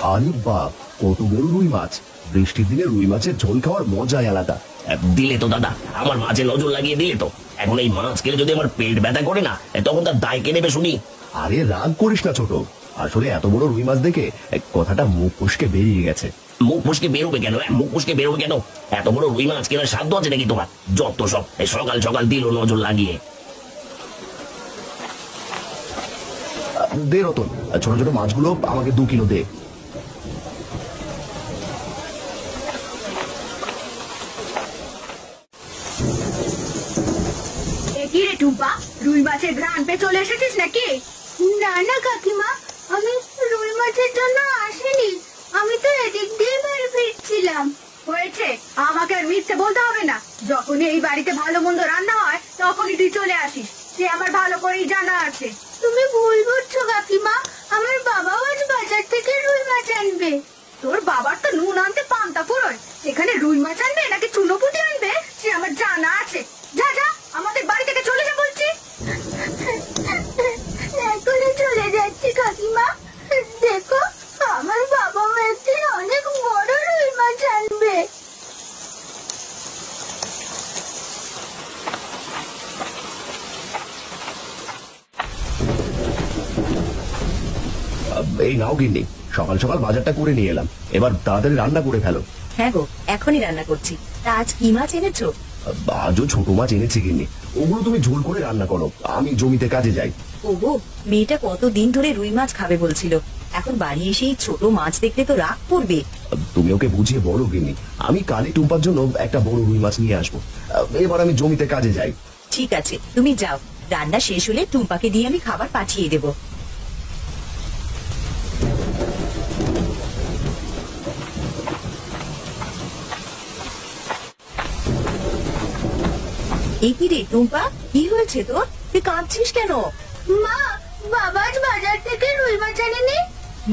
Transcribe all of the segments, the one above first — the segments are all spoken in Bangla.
আরে বাপ, কত বড় রুই মাছ! বৃষ্টির দিনে রুই মাছের ঝোল খাওয়ার মজাই আলাদা। দিলে তো দাদা, আমার মাঝে নজর লাগিয়ে দিলে তো। এখন এই মাছ খেলে যদি আমার পেট ব্যথা করে না, তখন তার দায় কে নেবে শুনি? আরে রাগ করিস না ছোট, আসলে এত বড় রুই মাছ দেখে কথাটা মুখ ফসকে বেরিয়ে গেছে। মুখ ফসকে বেরোবে কেন? মুখ ফসকে বেরোবে কেন? এত বড় রুই মাছ কেনার সাধ্য আছে নাকি তোমার? যত সব সকাল সকাল দিল নজর লাগিয়ে। দে রতন, ছোট ছোট মাছগুলো আমাকে 2 কিলো দে। কি রে টুম্পা, রুই মাছের ঘ্রাণ পেয়ে চলে এসেছিস নাকি? না না কাকিমা, আমি রুই মাছের জন্য আসিনি, আমি তো এদিক দিয়ে বাড়ি ফিরছিলাম। হয়েছে, আমাকে আর মিথ্যে বলতে হবে না। যখনই এই বাড়িতে ভালো মন্দ রান্না হয় তখনই তুই চলে আসিস, সে আমার ভালো করেই জানা আছে। তুমি ভুল বুঝছো কাকিমা, আমার বাবাও আজ বাজার থেকে রুই মাছ আনবে। তোর বাবার তো নুন আনতে পান্তা পুরোয়, সেখানে রুই মাছ আনবে নাকি চুনোপুটি আনবে সে আমার জানা আছে। যা যা, আমাদের বাড়ি থেকে চলে যা বলছি। এখনই চলে যাচ্ছি কাকিমা। দেখো, আমার বাবাও একদিন অনেক বড় রুই মাছ আনবে। এই নাও গিন্নি, সকাল সকাল বাজারটা করে নিয়ে এলাম, এবার তাড়াতাড়ি রান্না করে ফেলো। হ্যাঁ গো, এখনই রান্না করছি। তা আজ কি মাছ এনেছো? আজও ছোট মাছ এনেছি গিন্নি, ওগুলো তুমি ঝোল করে রান্না করো, আমি জমিতে কাজে যাই। ওগো, মেয়েটা কতদিন ধরে রুই মাছ খাবে বলছিল, এখন বাড়ি এসে এই ছোট মাছ দেখলে তো রাগ করবে। তুমি ওকে বুঝিয়ে বলো গিন্নি, আমি কালই টুম্পার জন্য একটা বড় রুই মাছ নিয়ে আসবো। এবার আমি জমিতে কাজে যাই। ঠিক আছে, তুমি যাও, রান্না শেষ হলে টুম্পাকে দিয়ে আমি খাবার পাঠিয়ে দেব। এই কি রে টুম্পা, কি হয়েছে তোর? তুই কাঁদছিস কেন? মা, বাবা আজ বাজার থেকে রুই মাছ আনেনি।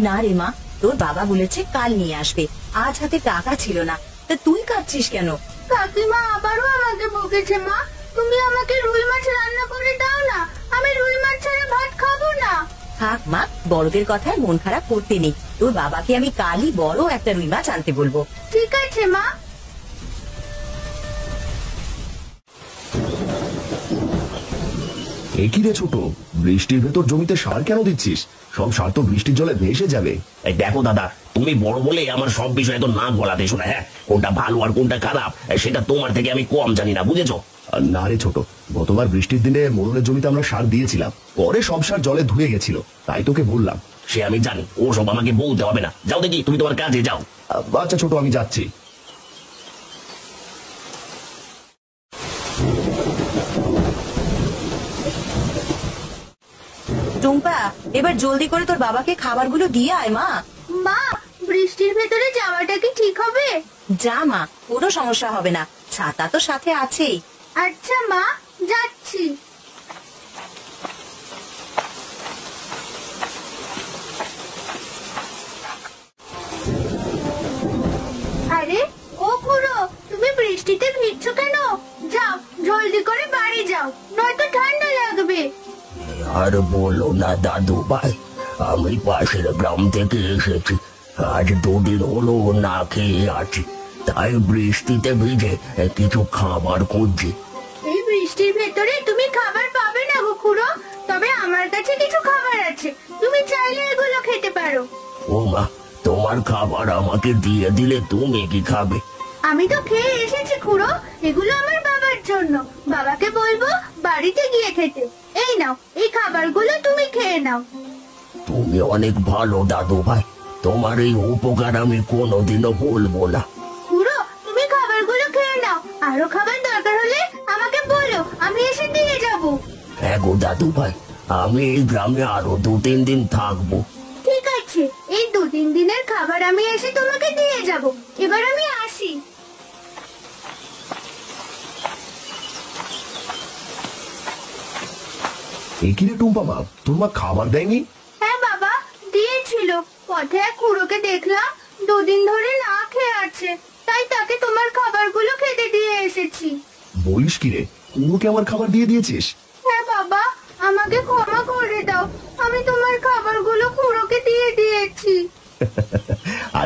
না রে মা, তোর বাবা বলেছে কাল নিয়ে আসবে, আজ হাতে টাকা ছিল না। তা তুই কাঁদছিস কেন? কাকিমা আবারও আমাকে বকেছে। মা, তুমি আমাকে রুই মাছ রান্না করে দাও না, আমি রুই মাছ ছাড়া ভাত খাবো না। থাক মা, বড়দের কথায় মন খারাপ করতে নেই, তোর বাবাকে আমি কালই বড় একটা রুই মাছ আনতে বলবো। ঠিক আছে মা। একই রে ছোট, বৃষ্টির ভেতর জমিতে সার কেন দিচ্ছিস? সব সার তো বৃষ্টির জলে ভেসে যাবে। দেখো দাদা, তুমি বড় বলে আমার সব বিষয়ে তো নাক গলাতে শোনা। কোনটা ভালো আর কোনটা খারাপ সেটা তোমার থেকে আমি কম জানি না, বুঝেছো? না রে ছোট, গতবার বৃষ্টির দিনে মোড়লের জমিতে আমরা সার দিয়েছিলাম, পরে সব সার জলে ধুয়ে গেছিল, তাই তোকে বললাম। সে আমি জানি, ও সব আমাকে বলতে হবে না। যাও দেখি, তুমি তোমার কাজে যাও। আচ্ছা ছোট, আমি যাচ্ছি। টুম্পা, এবার জলদি করে তোর বাবাকে খাবারগুলো দিয়ে আয় মা। মা, বৃষ্টির ভেতরে যাওয়াটা কি ঠিক হবে? যা মা, কোনো সমস্যা হবে না, ছাতা তো সাথে আছেই। আচ্ছা মা, যাচ্ছি। আরে ও খুড়ো, তুমি বৃষ্টিতে ভিজছো কেন? যাও, জলদি করে বাড়ি যাও, নয়তো ঠান্ডা লাগবে। আর বলো না দাদু ভাই, আমি পাশের গ্রাম থেকে এসেছি, আজ 2 দিন হলো না খেয়ে আছি, তাই বৃষ্টিতে ভিজে কিছু খাবার খুঁজছি। এই বৃষ্টির ভেতরে তুমি খাবার পাবে না গো খুড়ো, তবে আমার কাছে কিছু খাবার আছে, তুমি চাইলে এগুলো খেতে পারো। ও মা, তোমার খাবার আমাকে দিয়ে দিলে তুমি কি খাবে? আমি তো খেয়ে এসেছি খুড়ো, এগুলো আমার বাবার জন্য, বাবাকে বলবো বাড়িতে গিয়ে খেতে। এই নাও, এই খাবারগুলো তুমি খেয়ে নাও। তুমি অনেক ভালো দাদু ভাই, তোমার এই উপকার আমি কোনোদিনও ভুলবো না। খুড়ো, তুমি খাবারগুলো খেয়ে নাও, আরো খাবার দরকার হলে আমাকে বলো, আমি এসে দিয়ে যাব। হ্যাঁ গো দাদু ভাই, আমি এই গ্রামে আরো 2-3 দিন থাকবো। ঠিক আছে, এই 2-3 দিনের খাবার আমি এসে তোমাকে দিয়ে যাব। এবার আমি আসি। একই রে টুম্পা মা, তোর মা খাবার দেয়নি? হ্যাঁ বাবা, দিয়েছিল। পথে এক খুড়োকে দেখলাম 2 দিন ধরে না খেয়ে আছে, তাই তাকে তোমার খাবারগুলো খেতে দিয়ে এসেছি। বলিস কি রে, কুমড়োকে আমার খাবার দিয়ে দিয়েছিস? হ্যাঁ বাবা, আমাকে ক্ষমা করে দাও, আমি তোমার খাবারগুলো খুড়োকে দিয়ে দিয়েছি।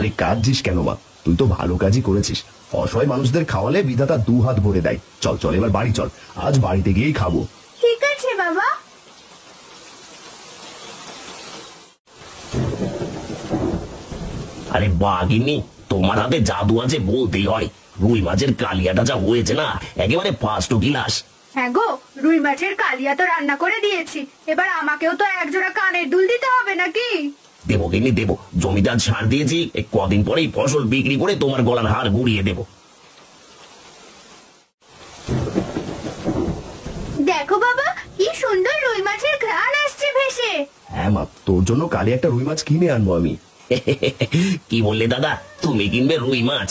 আরে কাঁদছিস কেন মা? তুই তো ভালো কাজই করেছিস। অসহায় মানুষদের খাওয়ালে বিধাতা দু হাত ভরে দেয়। চল চল এবার বাড়ি চল, আজ বাড়িতে গিয়েই খাবো। ঠিক আছে বাবা। আরে বাঘিনী, তোমার হাতে জাদু আছে বলতেই হয়। রুই মাছের কালিয়াটা যা হয়েছে না, একেবারে ফার্স্ট ক্লাস। হ্যাঁ গো, রুই মাছের কালিয়া তো রান্না করে দিয়েছি, এবার আমাকেও তো একজোড়া কানের দুল দিতে হবে নাকি? দেবো কিনি দেবো, জমিতে আজ সার দিয়েছি, এই কদিন পরেই ফসল বিক্রি করে তোমার গলার হার গুড়িয়ে দেবো। দেখো বাবা, কি সুন্দর রুই মাছের ঘ্রাণ আসছে ভেসে। হ্যাঁ মা, তোর জন্য কালি একটা রুই মাছ কিনে আনবো আমি। কি বললে দাদা, তুমি কিনবে রুই মাছ?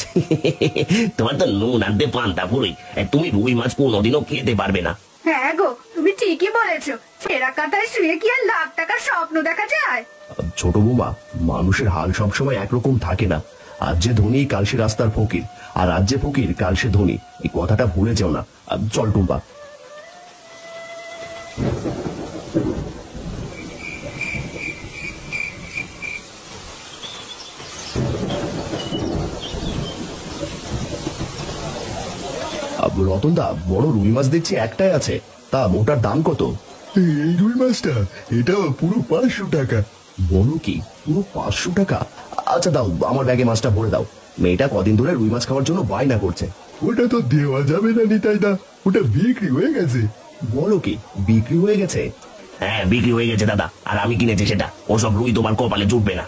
তোমার তো নুন আনতে পান্তা ফুরোই, তুমি রুই মাছ কোনোদিনও খেতে পারবে না। হ্যাঁ গো, তুমি ঠিকই বলেছো। ছেঁড়া কাঁথায় শুয়ে কি আর লাখ টাকার স্বপ্ন দেখা যায়? ছোট বৌমা, মানুষের হাল সবসময় একরকম থাকে না। আজ যে ধনী কাল সে রাস্তার ফকির, আর আজ যে ফকির কাল সে ধনী। এই কথাটা ভুলে যেও না। চল টুম্পা। রতন দা, বড় রুই মাছ দেখছি একটাই আছে, তা ওটার দাম কত? এই রুই মাছটা, এটা পুরো 500 টাকা। বলো কি, পুরো 500 টাকা? আচ্ছা দাও, আমার ব্যাগে মাছটা ভরে দাও। মেয়েটা কদিন ধরে রুই মাছ খাওয়ার জন্য বায়না করছে। ওটা তো দেওয়া যাবে না নিতাই দা, ওটা বিক্রি হয়ে গেছে। বলো কি, বিক্রি হয়ে গেছে? হ্যাঁ, বিক্রি হয়ে গেছে দাদা, আর আমি কিনেছি সেটা। ওসব রুই তোমার কপালে জুটবে না।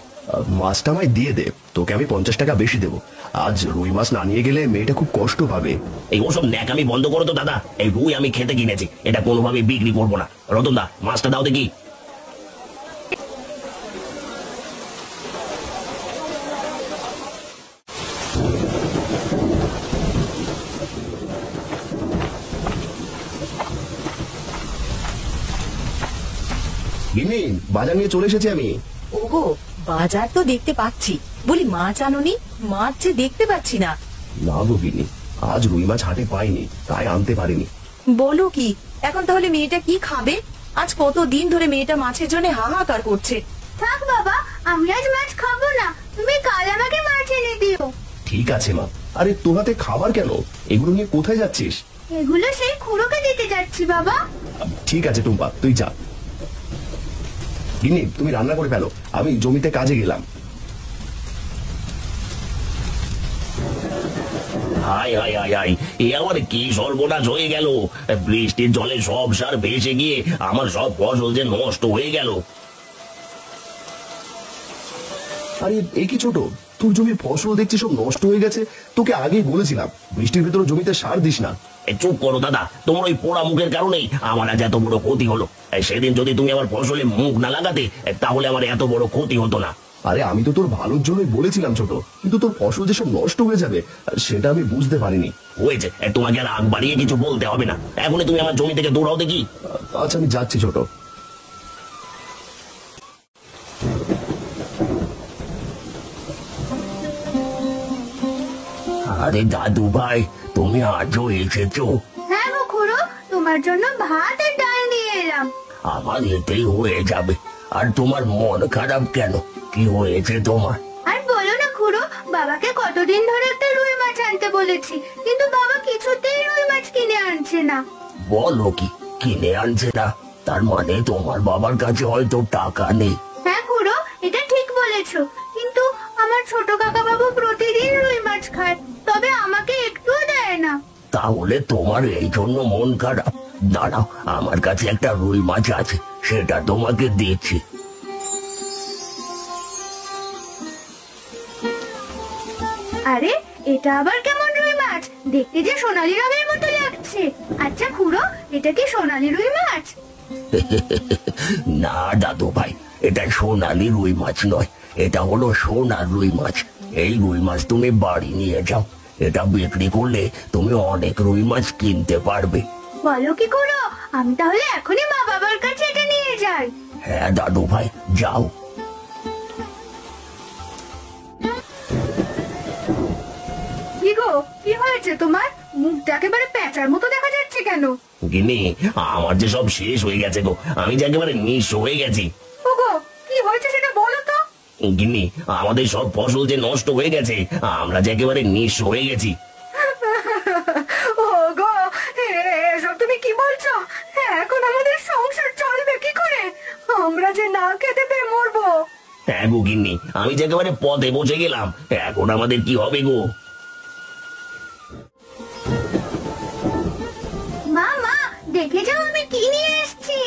মাছটা আমায় দিয়ে দে, তোকে আমি 50 টাকা বেশি দেবো। আজ রুই মাছ না নিয়ে গেলে মেয়েটা খুব কষ্ট পাবে। এই ওসব ন্যাকামি বন্ধ করো তো দাদা, এই রুই আমি খেতে কিনেছি, এটা কোনোভাবে বিক্রি করবো না। রতন দা, মাছটা দাও দেখি। গিন্নি, বাজার নিয়ে চলে এসেছি আমি। ওগো, বাজার তো দেখতে পাচ্ছি, বলি মাছ আনোনি? মাছ যে দেখতে পাচ্ছি না। না গো গিন্নি, আজ রুই মাছ হাটে পাইনি, তাই আনতে পারিনি। বলো কি, এখন তাহলে মেয়েটা কি খাবে? আজ কতদিন ধরে মেয়েটা মাছের জন্য হাহাকার করছে। থাক বাবা, আমি আজ মাছ খাবো না, তুমি কাল আমাকে মাছ এনে দিও। ঠিক আছে মা। আরে তোর হাতে খাবার কেন? এগুলো নিয়ে কোথায় যাচ্ছিস? এগুলো সেই খুড়োকে দিতে যাচ্ছি বাবা। ঠিক আছে টুম্পা, তুই যা। গিন্নি, তুমি রান্না করে ফেলো, আমি জমিতে কাজে গেলাম। হাই হাই হাই হাই, এ আমার কি সর্বনাশ হয়ে গেল! বৃষ্টির জলে সব সার ভেসে গিয়ে আমার সব ফসল যে নষ্ট হয়ে গেল। আরে এ কি ছোট, তোর জমির ফসল দেখছি সব নষ্ট হয়ে গেছে। তোকে আগেই বলেছিলাম বৃষ্টির ভিতরে জমিতে সার দিস না। চুপ করো দাদা, তোমার ওই পোড়া মুখের কারণেই আমার আজ এত বড় ক্ষতি হলো। সেদিন যদি তুমি আমার ফসলে মুখ না লাগাতে, তাহলে আমার এত বড় ক্ষতি হতো না। আরে আমি তো তোর ভালোর জন্যই বলেছিলাম ছোট, কিন্তু তোর ফসল যেসব নষ্ট হয়ে যাবে সেটা আমি বুঝতে পারিনি। হয়েছে, তোমাকে আর আগ বাড়িয়ে কিছু বলতে হবে না। এখনই তুমি আমার জমি থেকে দৌড়াও দেখি। আচ্ছা আমি যাচ্ছি ছোট। আরে দাদু ভাই, তুমি আজও এসেছো? হ্যাঁ গো খুড়ো, তোমার জন্য ভাত আর ডাল নিয়ে এলাম। আমার এতেই হয়ে যাবে। আর তোমার মন খারাপ কেন? কি হয়েছে তোমার? আর বলো না খুড়ো, বাবাকে কতদিন ধরে একটা রুই মাছ আনতে বলেছি, কিন্তু বাবা কিছুতেই রুই মাছ কিনে আনছে না। বলো কি, কিনে আনছে না? তার মানে তোমার বাবার কাছে হয়তো টাকা নেই। হ্যাঁ খুড়ো, এটা ঠিক বলেছো, কিন্তু আমার ছোট কাকা বাবু প্রতিদিন রুই মাছ খায়, তবে আমাকে একটুও দেয় না। তাহলে তোমার এই জন্য মন খারাপ? দাঁড়াও, আমার কাছে একটা রুই মাছ আছে, সেটা তোমাকে দিচ্ছি। আরে এটা আবার কেমন রুই মাছ? দেখতে যে সোনালী রঙের মতো লাগছে। আচ্ছা খুড়ো, এটা কি সোনালী রুই মাছ? না দাদু ভাই, এটা সোনালী রুই মাছ নয়, এটা হলো সোনার রুই মাছ। এই রুই মাছ তুমি বাড়ি নিয়ে যাও, এটা বিক্রি করলে তুমি অনেক রুই মাছ কিনতে পারবে। বলো কি খুড়ো, আমি তাহলে এখনই মা বাবার কাছে এটা নিয়ে যাই। হ্যাঁ দাদু ভাই, যাও। কি গো, কি হয়েছে তোমার? মুখটা একেবারে প্যাঁচার মতো দেখা যাচ্ছে কেন? গিনি, আমার যে সব শেষ হয়ে গেছে গো, আমি যে একেবারে নিঃস্ব হয়ে গেছি। ওগো, কি হয়েছে সেটা বলো তো। গিন্নি, আমাদের সব ফসল যে নষ্ট হয়ে গেছে, আমরা যে একেবারে নিঃস্ব হয়ে গেছি। ওগো, এসব তুমি কি বলছো? এখন আমাদের সংসার চলবে কি করে? আমরা যে না খেতে পেয়ে মরবো। হ্যাঁ গো গিন্নি, আমি যে একেবারে পথে বসে গেলাম, এখন আমাদের কি হবে গো? মা, মা, দেখে যাও আমি কি নিয়ে এসেছি।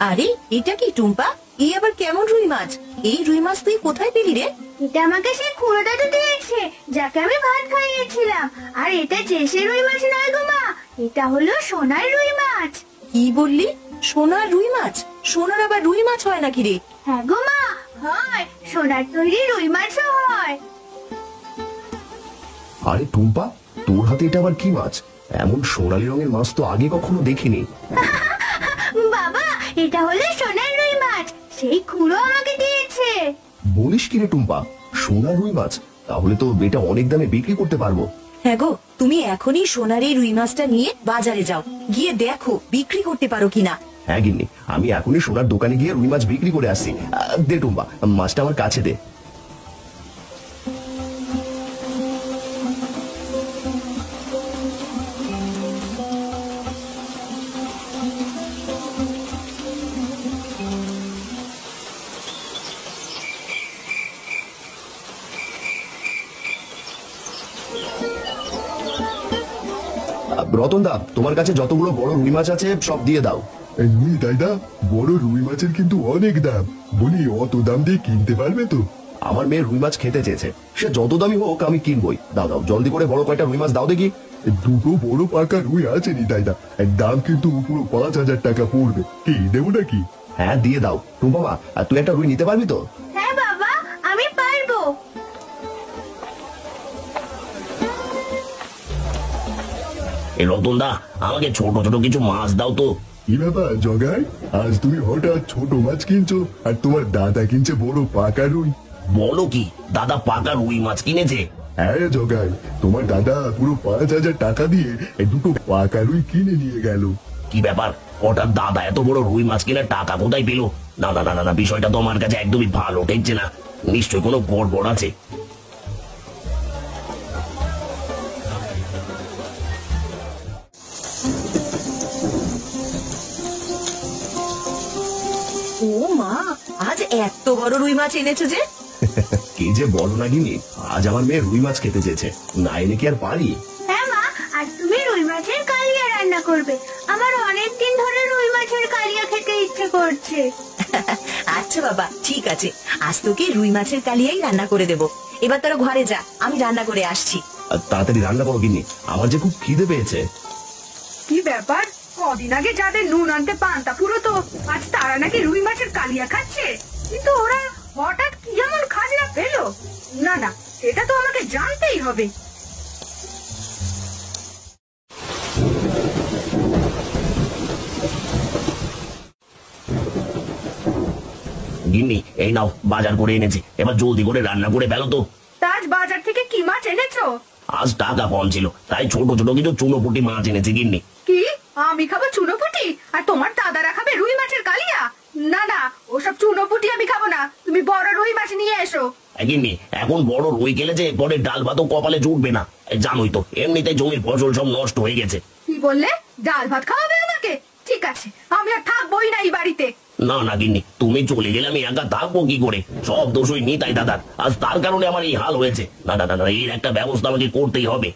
আরে এটা কি টুম্পা? এই আবার কেমন রুই মাছ? এই রুই মাছ তুই কোথায় পেলি রে? এটা আমাকে সেই খুড়ো দাদু দিয়েছে, যাকে আমি ভাত খাইয়েছিলাম। আর এটা দেশি রুই মাছ নয় গো মা, এটা হলো সোনার রুই মাছ। কি বললি? সোনার রুই মাছ? সোনার আবার রুই মাছ হয় নাকি রে? হ্যাঁ গো মা, হয়, সোনার তৈরি রুই মাছও হয়। আরে টুম্পা, তোর হাতে এটা আবার কি মাছ? এমন সোনালী রঙের মাছ তো আগে কখনো দেখিনি। বাবা, এটা হলো সোনার রুই মাছ, সেই খুড়ো আমাকে দিয়েছে। বলিস কি রে টুম্পা, সোনার রুই মাছ? তাহলে তো এটা অনেক দামে বিক্রি করতে পারবো। হ্যাঁ গো, তুমি এখনই সোনার এই রুই মাছটা নিয়ে বাজারে যাও, গিয়ে দেখো বিক্রি করতে পারো কিনা। হ্যাঁ গিন্নি, আমি এখনই সোনার দোকানে গিয়ে রুই মাছ বিক্রি করে আসছি। দে টুম্পা, মাছটা আমার কাছে দে। রতন দা, তোমার কাছে যতগুলো বড় রুই মাছ আছে সব দিয়ে দাও। নিতাইদা, বড় রুই মাছের কিন্তু অনেক দাম। বলি, অত দাম দিয়ে কিনতে পারবে তো? আমার মেয়ে রুই মাছ খেতে চেয়েছে, সে যত দামি হোক আমি কিনবই। দাও দাও, জলদি করে বড় কয়টা রুই মাছ দাও দেখি। দুটো বড় পাকা রুই আছে নিতাইদা, দাম কিন্তু পুরো 5,000 টাকা পড়বে। কি দেবো নাকি? হ্যাঁ দিয়ে দাও। টুম্পা মা, তুই একটা রুই নিতে পারবি তো? হ্যাঁ বাবা, আমি পারবো। এই রতন দা, আমাকে ছোট ছোট কিছু মাছ দাও তো। কি ব্যাপার জগাই, আজ তুমি হঠাৎ ছোট মাছ কিনছো আর তোমার দাদা কিনছে বড় পাকা রুই? বলো কি, দাদা পাকা রুই মাছ কিনেছে? হ্যাঁ জগাই, তোমার দাদা পুরো 5,000 টাকা দিয়ে দুটো পাকা রুই কিনে নিয়ে গেল। কি ব্যাপার, হঠাৎ দাদা এত বড় রুই মাছ কেনার টাকা কোথায় পেলো? না না না না, বিষয়টা তো আমার কাছে একদমই ভালো ঠেকছে না। নিশ্চয়ই কোনো গড়বড় আছে। ও মা, আজ এত বড় রুই মাছ এনেছো যে? কি যে বলো না গিনি, আজ আমার মেয়ে রুই মাছ খেতে চেয়েছে, না এনে কি আর পারি? হ্যাঁ মা, আজ তুমি রুই মাছের কালিয়া রান্না করবে। আমার অনেক দিন ধরে রুই মাছের কালিয়া খেতে ইচ্ছে করছে। আচ্ছা বাবা, ঠিক আছে, আজ তোকে রুই মাছের কালিয়াই রান্না করে দেবো। এবার তোরা ঘরে যা, আমি রান্না করে আসছি। তাড়াতাড়ি রান্না করো গিনি, আমার যে খুব খিদে পেয়েছে। কি ব্যাপার, কদিন আগে যাদের নুন আনতে পান্তা পুরোতো, আজ তারা নাকি রুই মাছের কালিয়া খাচ্ছে? কিন্তু ওরা হঠাৎ কি এমন খাজনা পেলো? না না, সেটা তো আমাকে জানতেই হবে। গিন্নি, এই নাও, বাজার করে এনেছি, এবার জলদি করে রান্না করে ফেলো তো। আজ বাজার থেকে কি মাছ এনেছো? আজ টাকা কম ছিল, তাই ছোট ছোট কিছু চুনোপুটি মাছ এনেছি গিন্নি। কি, আমি খাবো চুনোপুটি আর তোমার দাদারা খাবে রুই মাছের কালিয়া? না না, ওসব চুনোপুটি আমি খাবো না, তুমি বড় রুই মাছ নিয়ে এসো। গিন্নি, এখন বড় রুই খেলেছে, পরে ডাল ভাতও কপালে জুটবে না। জানোই তো, এমনিতে জমির ফসল সব নষ্ট হয়ে গেছে। কি বললে? ডাল ভাত খাওয়াবে আমাকে? ঠিক আছে, আমি আর থাকবোই না এই বাড়িতে। না না গিন্নি, তুমি চলে গেলে আমি একা থাকবো কি করে? সব দোষই নিতাই দাদার, আজ তার কারণে আমার এই হাল হয়েছে। না না না না, এর একটা ব্যবস্থা আমাকে করতেই হবে।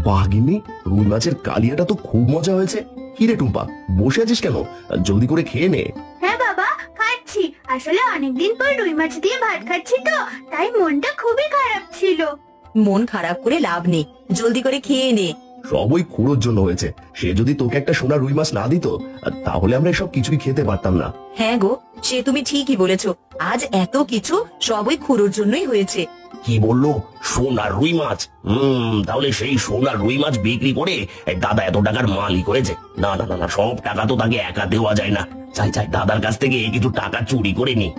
বাহ গিন্নি, রুই মাছের কালিয়াটা তো খুব মজা হয়েছে। কি রে টুম্পা, বসে আছিস কেন? জলদি করে খেয়ে নে। হ্যাঁ বাবা, খাচ্ছি। আসলে অনেকদিন পর রুই মাছ দিয়ে ভাত খাচ্ছি তো, তাই মনটা খুবই খারাপ ছিল। মন খারাপ করে লাভ নেই, জলদি করে খেয়ে নে। সব ওই খুড়োর জন্য হয়েছে। সে যদি তোকে একটা সোনা রুই মাছ না দিত, তাহলে আমরা এসব কিছুই খেতে পারতাম না। হ্যাঁ গো, সে তুমি ঠিকই বলেছো, আজ এত কিছু সবই খুড়োর জন্যই হয়েছে। কি বললো? সোনার রুই মাছ? তাহলে সেই সোনার রুই মাছ বিক্রি করে দাদা এত টাকার মালিক হয়েছে। না না না না, সব টাকা তো তাকে একা দেওয়া যায় না। চাই চাই দাদার কাছ থেকে কিছু টাকা চুরি করে নি।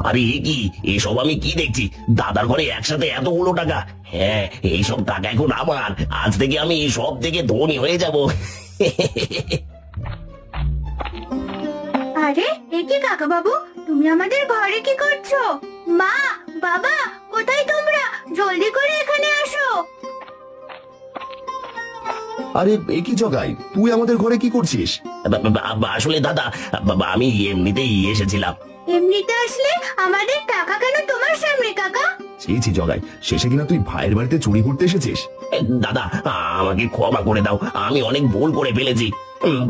আরে এ কি, এসব আমি কি দেখছি? দাদার ঘরে একসাথে এতগুলো টাকা! হ্যাঁ, এইসব টাকা এখন আমার। আজ থেকে আমি সব থেকে ধনী হয়ে যাব। আরে এ কি কাকা বাবু, তুমি আমাদের ঘরে কি করছো? মা, বাবা, কোথায় তোমরা? জলদি করে এখানে আসো। আরে এ কি জগাই, তুই আমাদের ঘরে কি করছিস? আসলে দাদা, আমি এমনিতেই এসেছিলাম। এমনিতে আসলে আমাদের টাকা কেন তোমার সামনে কাকা? ছি ছি জগাই, শেষে কিনা তুই ভাইয়ের বাড়িতে চুরি করতে এসেছিস? দাদা, আমাকে ক্ষমা করে দাও, আমি অনেক ভুল করে ফেলেছি।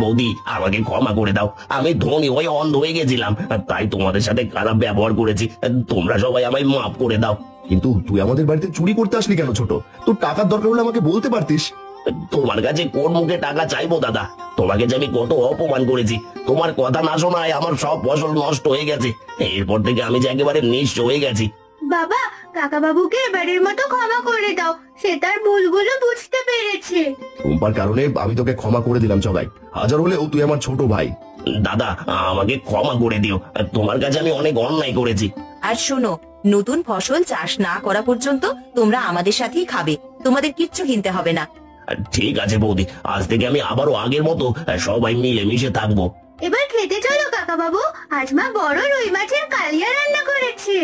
বৌদি, আমাকে ক্ষমা করে দাও। আমি ধনী হয়ে অন্ধ হয়ে গেছিলাম, তাই তোমাদের সাথে খারাপ ব্যবহার করেছি। তোমরা সবাই আমায় মাফ করে দাও। কিন্তু তুই আমাদের বাড়িতে চুরি করতে আসলি কেন ছোট? তোর টাকার দরকার হলে আমাকে বলতে পারতিস। তোমার কাছে কোন মুখে টাকা চাইবো দাদা? তোমাকে যে আমি কত অপমান করেছি, তোমার কথা না শোনায় আমার সব ফসল নষ্ট হয়ে গেছে। এরপর থেকে আমি যে একেবারে নিঃস্ব হয়ে গেছি। বাবা, কাকা বাবুকে এবারের মতো ক্ষমা করে দাও, সে তার ভুলগুলো বুঝতে পেরেছে। টুম্পার কারণে আমি তোকে ক্ষমা করে দিলাম জগাই, হাজার হলেও তুই আমার ছোট ভাই। দাদা, আমাকে ক্ষমা করে দিও, তোমার কাছে আমি অনেক অন্যায় করেছি। আর শোনো, নতুন ফসল চাষ না করা পর্যন্ত তোমরা আমাদের সাথেই খাবে, তোমাদের কিচ্ছু কিনতে হবে না। ঠিক আছে বৌদি, আজ থেকে আমি আবারও আগের মতো সবাই মিলে মিশে থাকবো। এবার খেতে চলো কাকা বাবু, আজ মা বড় রুই মাছের কালিয়া রান্না করেছে।